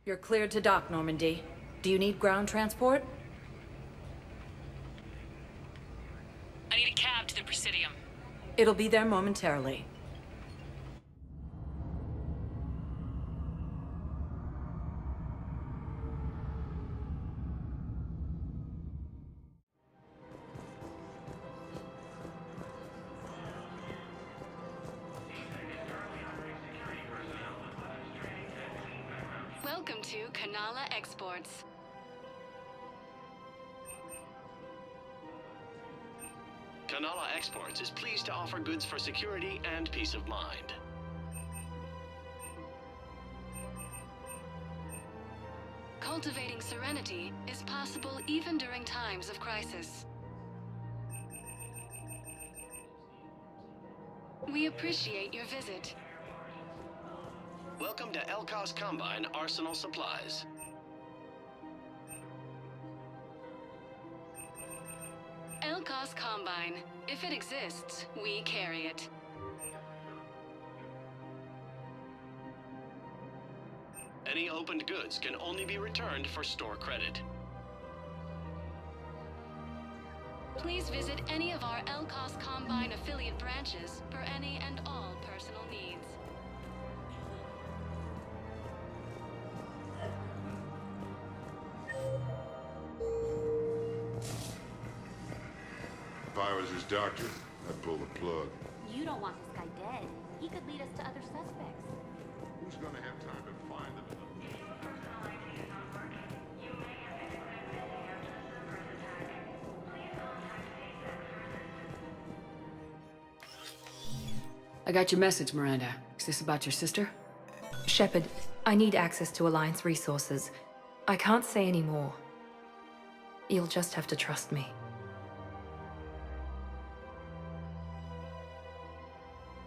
You're cleared to dock, Normandy. Do you need ground transport? I need a cab to the Presidium. It'll be there momentarily. Welcome to Kanala Exports. Kanala Exports is pleased to offer goods for security and peace of mind. Cultivating serenity is possible even during times of crisis. We appreciate your visit. Welcome to Elkos Combine Arsenal Supplies. Elkos Combine. If it exists, we carry it. Any opened goods can only be returned for store credit. Please visit any of our Elkos Combine affiliate branches for any and all personal needs. If I was his doctor, I'd pull the plug. You don't want this guy dead. He could lead us to other suspects. Who's gonna have time to find them? I got your message, Miranda. Is this about your sister? Shepard, I need access to Alliance resources. I can't say any more. You'll just have to trust me.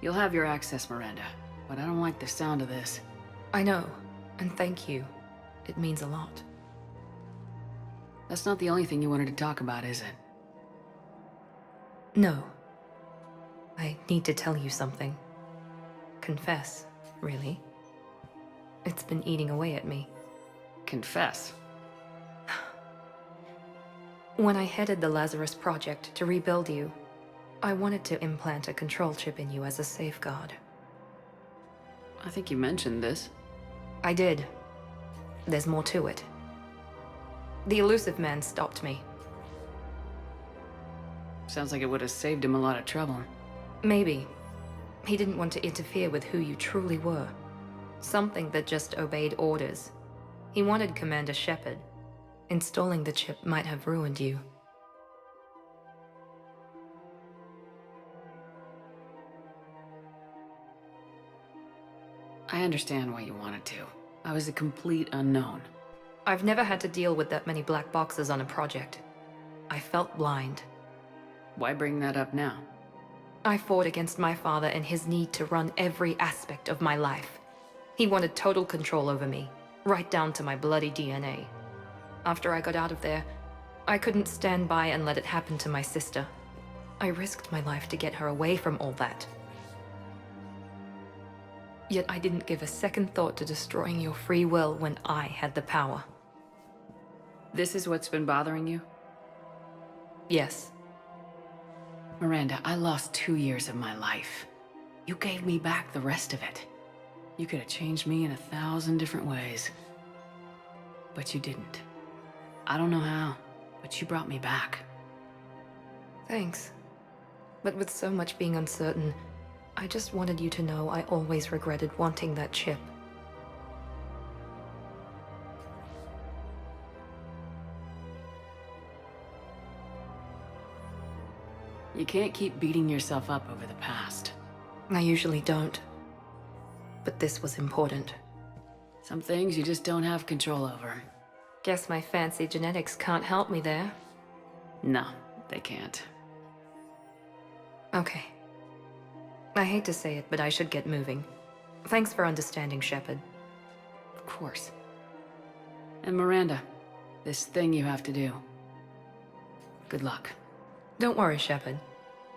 You'll have your access, Miranda. But I don't like the sound of this. I know, and thank you. It means a lot. That's not the only thing you wanted to talk about, is it? No. I need to tell you something. Confess, really. It's been eating away at me. Confess. When I headed the Lazarus Project to rebuild you, I wanted to implant a control chip in you as a safeguard. I think you mentioned this. I did. There's more to it. The Illusive Man stopped me. Sounds like it would have saved him a lot of trouble. Maybe. He didn't want to interfere with who you truly were. Something that just obeyed orders. He wanted Commander Shepard. Installing the chip might have ruined you. I understand why you wanted to. I was a complete unknown. I've never had to deal with that many black boxes on a project. I felt blind. Why bring that up now? I fought against my father and his need to run every aspect of my life. He wanted total control over me, right down to my bloody DNA. After I got out of there, I couldn't stand by and let it happen to my sister. I risked my life to get her away from all that. Yet I didn't give a second thought to destroying your free will when I had the power. This is what's been bothering you? Yes. Miranda, I lost 2 years of my life. You gave me back the rest of it. You could have changed me in 1,000 different ways. But you didn't. I don't know how, but you brought me back. Thanks. But with so much being uncertain, I just wanted you to know I always regretted wanting that chip. You can't keep beating yourself up over the past. I usually don't. But this was important. Some things you just don't have control over. Guess my fancy genetics can't help me there. No, they can't. Okay. I hate to say it, but I should get moving. Thanks for understanding, Shepard. Of course. And Miranda, this thing you have to do. Good luck. Don't worry, Shepard.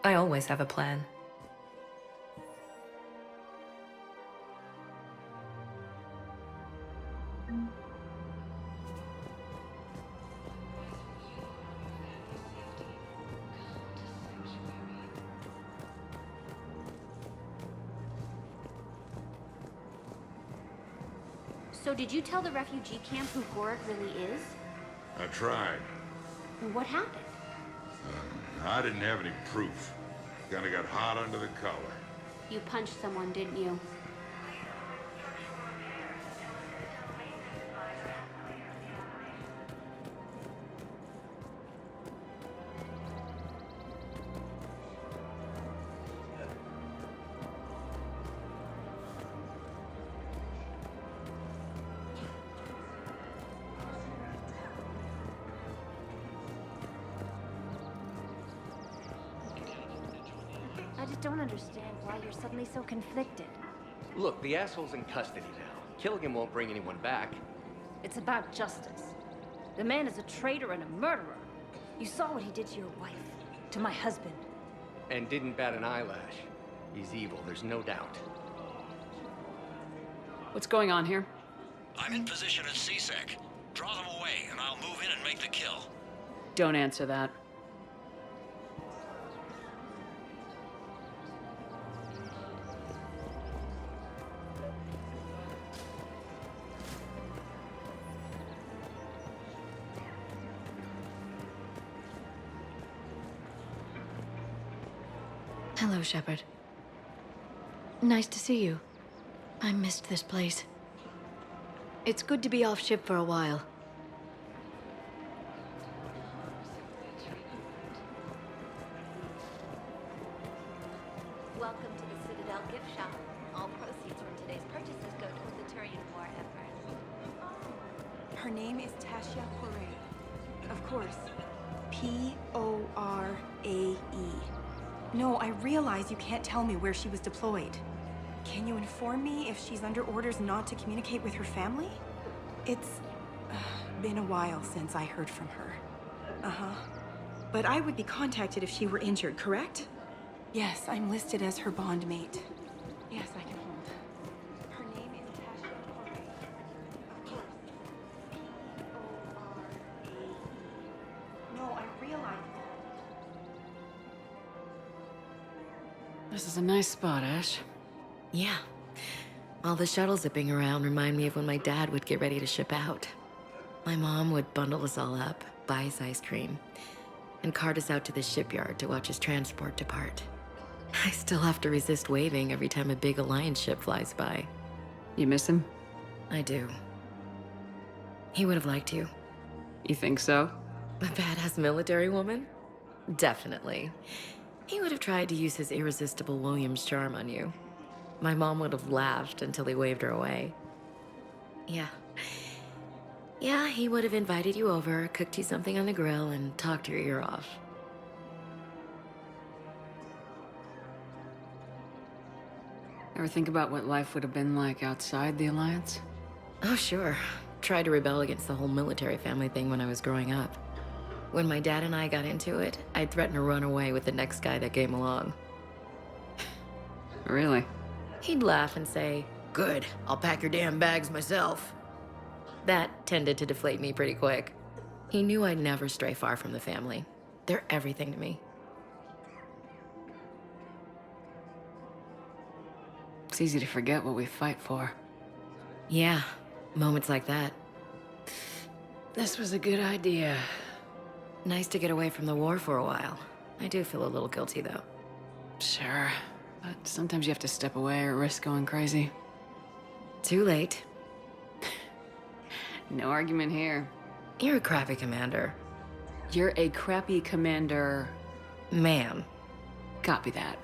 I always have a plan. So did you tell the refugee camp who Gorik really is? I tried. What happened? I didn't have any proof. Kinda got hot under the collar. You punched someone, didn't you? I just don't understand why you're suddenly so conflicted. Look, the asshole's in custody now. Killing him won't bring anyone back. It's about justice. The man is a traitor and a murderer. You saw what he did to your wife, to my husband. And didn't bat an eyelash. He's evil, there's no doubt. What's going on here? I'm in position at CSEC. Draw them away, and I'll move in and make the kill. Don't answer that. Hello, Shepard. Nice to see you. I missed this place. It's good to be off ship for a while. Welcome to the Citadel gift shop. All proceeds from today's purchases go towards the Turian War effort. Her name is Tasha Porae. Of course. P-O-R-A-E. No, I realize you can't tell me where she was deployed. Can you inform me if she's under orders not to communicate with her family? It's been a while since I heard from her. Uh-huh. But I would be contacted if she were injured, correct? Yes, I'm listed as her bondmate. Yes, I can hold. Her name is Tasha Porae. Of course. P-O-R-A-E. No, I realize that. This is a nice spot, Ash. Yeah. All the shuttle zipping around remind me of when my dad would get ready to ship out. My mom would bundle us all up, buy us ice cream, and cart us out to the shipyard to watch his transport depart. I still have to resist waving every time a big Alliance ship flies by. You miss him? I do. He would have liked you. You think so? A badass military woman? Definitely. He would have tried to use his irresistible Williams charm on you. My mom would have laughed until he waved her away. Yeah. Yeah, he would have invited you over, cooked you something on the grill, and talked your ear off. Ever think about what life would have been like outside the Alliance? Oh, sure. Tried to rebel against the whole military family thing when I was growing up. When my dad and I got into it, I'd threaten to run away with the next guy that came along. Really? He'd laugh and say, "Good, I'll pack your damn bags myself." That tended to deflate me pretty quick. He knew I'd never stray far from the family. They're everything to me. It's easy to forget what we fight for. Yeah, moments like that. This was a good idea. Nice to get away from the war for a while. I do feel a little guilty, though. Sure, but sometimes you have to step away or risk going crazy. Too late. No argument here. You're a crappy commander. You're a crappy commander. Ma'am. Copy that.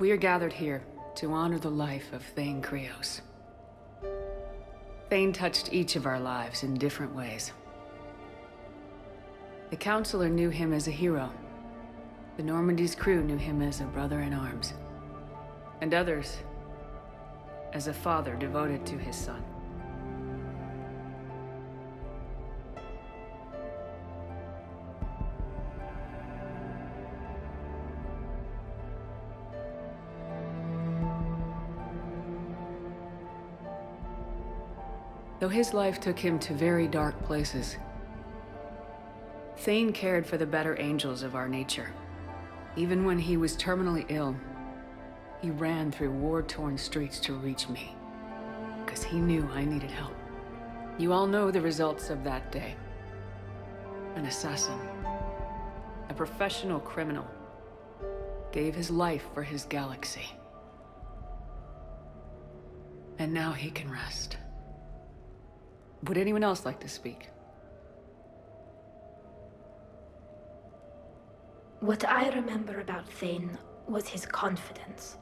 We are gathered here to honor the life of Thane Krios. Thane touched each of our lives in different ways. The Counselor knew him as a hero. The Normandy's crew knew him as a brother in arms. And others as a father devoted to his son. Though his life took him to very dark places, Thane cared for the better angels of our nature. Even when he was terminally ill, he ran through war-torn streets to reach me, because he knew I needed help. You all know the results of that day. An assassin, a professional criminal, gave his life for his galaxy. And now he can rest. Would anyone else like to speak? What I remember about Thane was his confidence.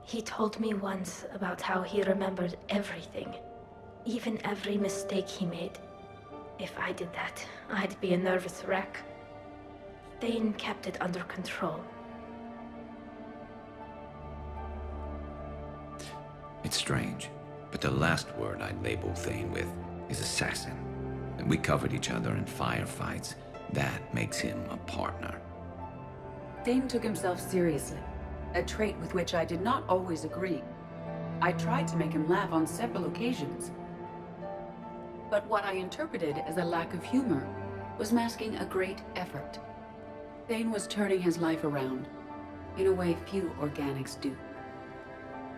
He told me once about how he remembered everything, even every mistake he made. If I did that, I'd be a nervous wreck. Thane kept it under control. It's strange, but the last word I'd label Thane with is assassin. And we covered each other in firefights. That makes him a partner. Thane took himself seriously, a trait with which I did not always agree. I tried to make him laugh on several occasions. But what I interpreted as a lack of humor was masking a great effort. Thane was turning his life around, in a way few organics do.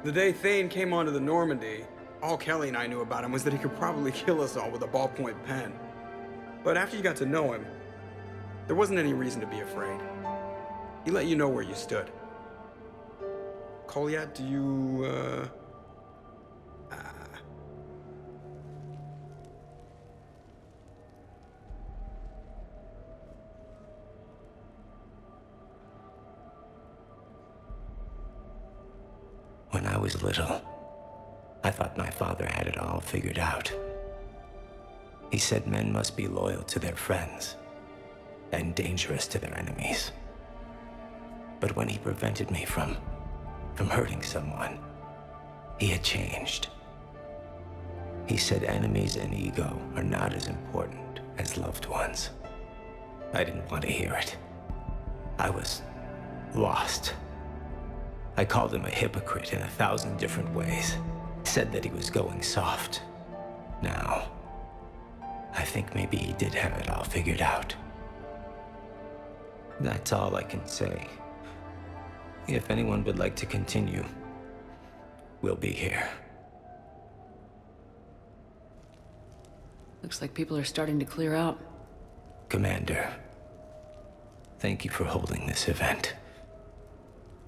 The day Thane came onto the Normandy, all Kelly and I knew about him was that he could probably kill us all with a ballpoint pen. But after you got to know him, there wasn't any reason to be afraid. He let you know where you stood. Kolyat, do you, When I was little, I thought my father had it all figured out. He said men must be loyal to their friends and dangerous to their enemies. But when he prevented me from hurting someone, he had changed. He said enemies and ego are not as important as loved ones. I didn't want to hear it. I was lost. I called him a hypocrite in 1,000 different ways. Said that he was going soft. Now, I think maybe he did have it all figured out. That's all I can say. If anyone would like to continue, we'll be here. Looks like people are starting to clear out. Commander, thank you for holding this event.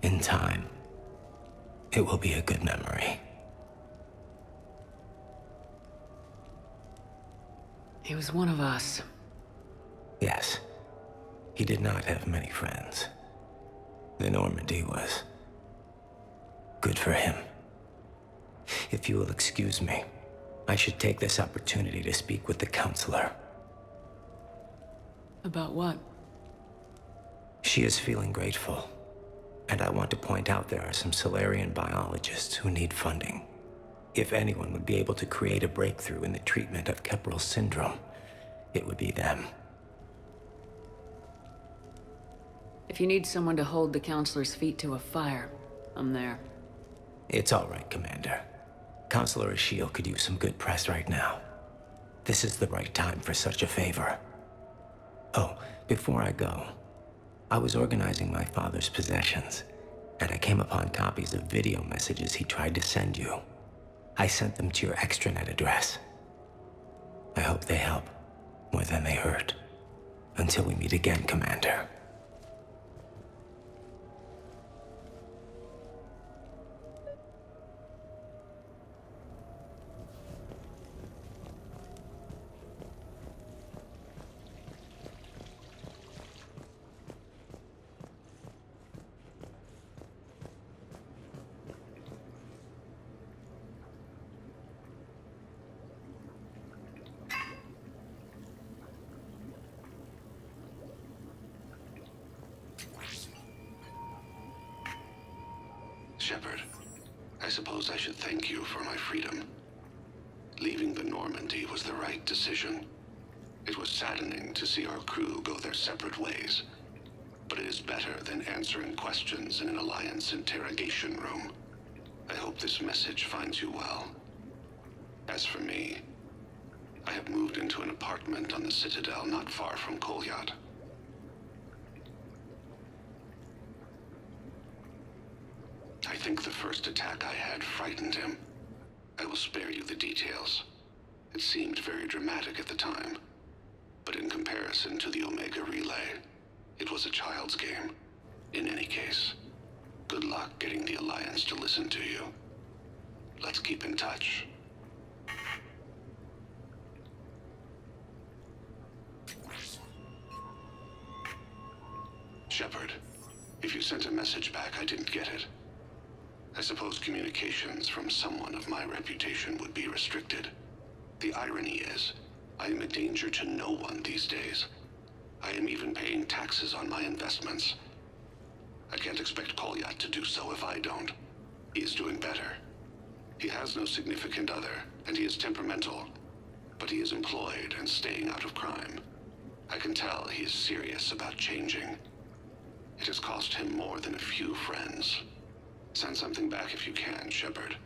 In time, it will be a good memory. He was one of us. Yes. He did not have many friends. The Normandy was good for him. If you will excuse me, I should take this opportunity to speak with the Counselor. About what? She is feeling grateful, and I want to point out there are some Salarian biologists who need funding. If anyone would be able to create a breakthrough in the treatment of Kepral syndrome, it would be them. If you need someone to hold the Counselor's feet to a fire, I'm there. It's all right, Commander. Counselor Ashiel could use some good press right now. This is the right time for such a favor. Oh, before I go, I was organizing my father's possessions, and I came upon copies of video messages he tried to send you. I sent them to your extranet address. I hope they help more than they hurt. Until we meet again, Commander. Shepard, I suppose I should thank you for my freedom. Leaving the Normandy was the right decision. It was saddening to see our crew go their separate ways, but it is better than answering questions in an Alliance interrogation room. I hope this message finds you well. As for me, I have moved into an apartment on the Citadel not far from Kolyat. I think the first attack I had frightened him. I will spare you the details. It seemed very dramatic at the time, but in comparison to the Omega Relay, it was a child's game. In any case, good luck getting the Alliance to listen to you. Let's keep in touch. Shepard, if you sent a message back, I didn't get it. I suppose communications from someone of my reputation would be restricted. The irony is, I am a danger to no one these days. I am even paying taxes on my investments. I can't expect Kolyat to do so if I don't. He is doing better. He has no significant other, and he is temperamental. But he is employed and staying out of crime. I can tell he is serious about changing. It has cost him more than a few friends. Send something back if you can, Shepard.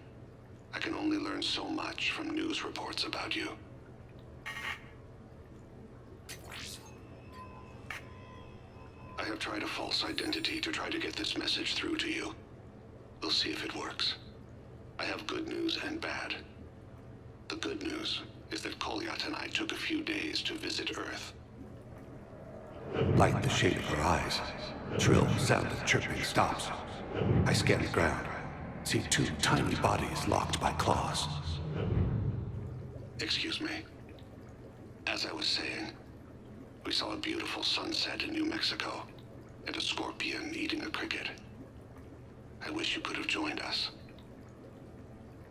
I can only learn so much from news reports about you. I have tried a false identity to try to get this message through to you. We'll see if it works. I have good news and bad. The good news is that Kolyat and I took a few days to visit Earth. Light the shade of her eyes. Shrill sound of chirping stops. I scan the ground. See two tiny bodies locked by claws. Excuse me. As I was saying, we saw a beautiful sunset in New Mexico, and a scorpion eating a cricket. I wish you could have joined us.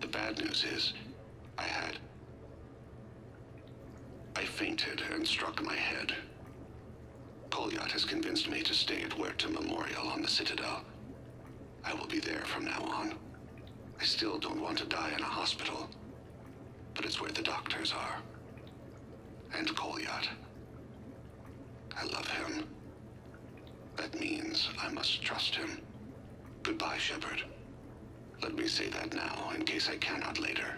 The bad news is, I fainted and struck my head. Kolyat has convinced me to stay at Huerta Memorial on the Citadel. I will be there from now on. I still don't want to die in a hospital, but it's where the doctors are. And Kolyat. I love him. That means I must trust him. Goodbye, Shepard. Let me say that now, in case I cannot later.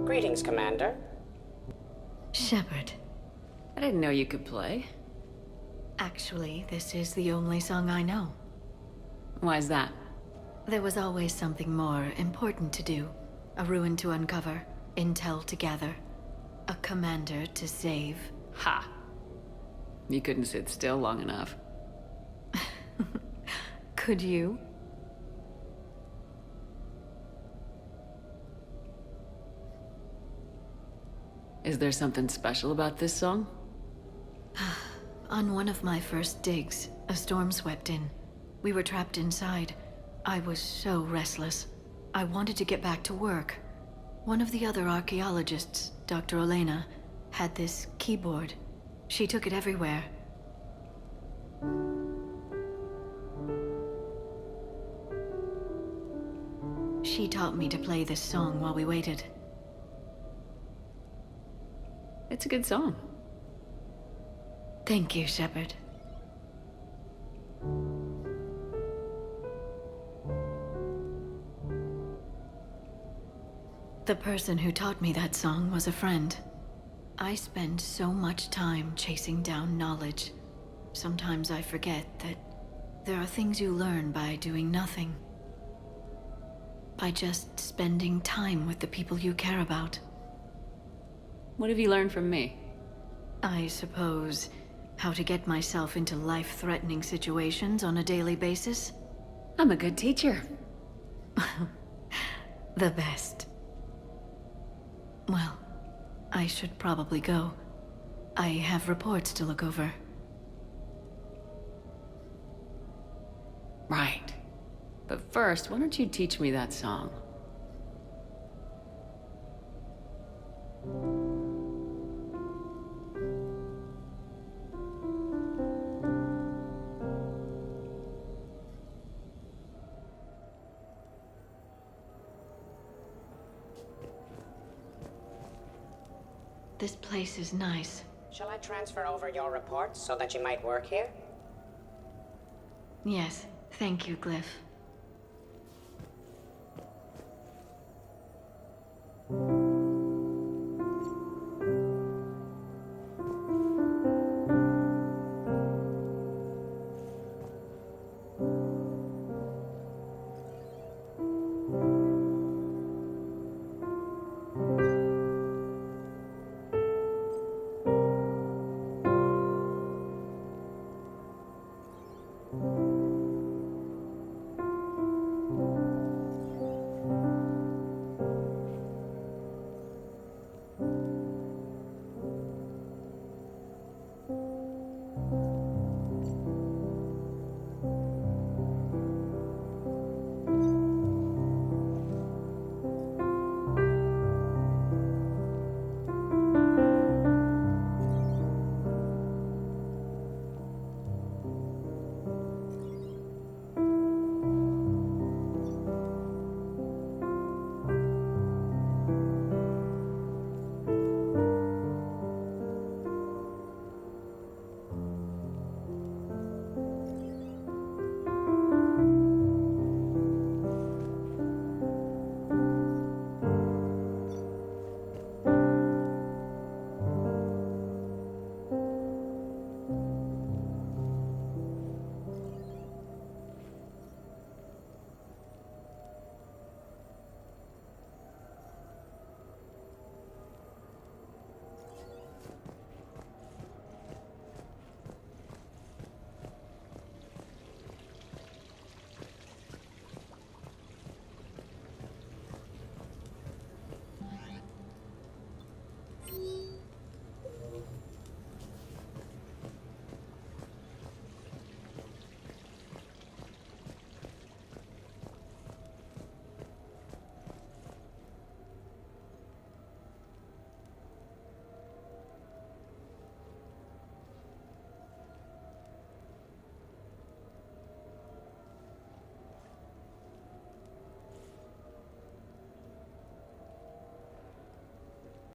Greetings, Commander. Shepard. I didn't know you could play. Actually, this is the only song I know. Why's that? There was always something more important to do. A ruin to uncover, intel to gather, a commander to save. Ha! You couldn't sit still long enough. Could you? Is there something special about this song? On one of my first digs, a storm swept in. We were trapped inside. I was so restless. I wanted to get back to work. One of the other archaeologists, Dr. Elena, had this keyboard. She took it everywhere. She taught me to play this song while we waited. It's a good song. Thank you, Shepard. The person who taught me that song was a friend. I spend so much time chasing down knowledge. Sometimes I forget that there are things you learn by doing nothing. By just spending time with the people you care about. What have you learned from me? I suppose how to get myself into life-threatening situations on a daily basis. I'm a good teacher. The best. Well, I should probably go. I have reports to look over. Right. But first, why don't you teach me that song? This place is nice. Shall I transfer over your reports so that you might work here? Yes, thank you, Glyph.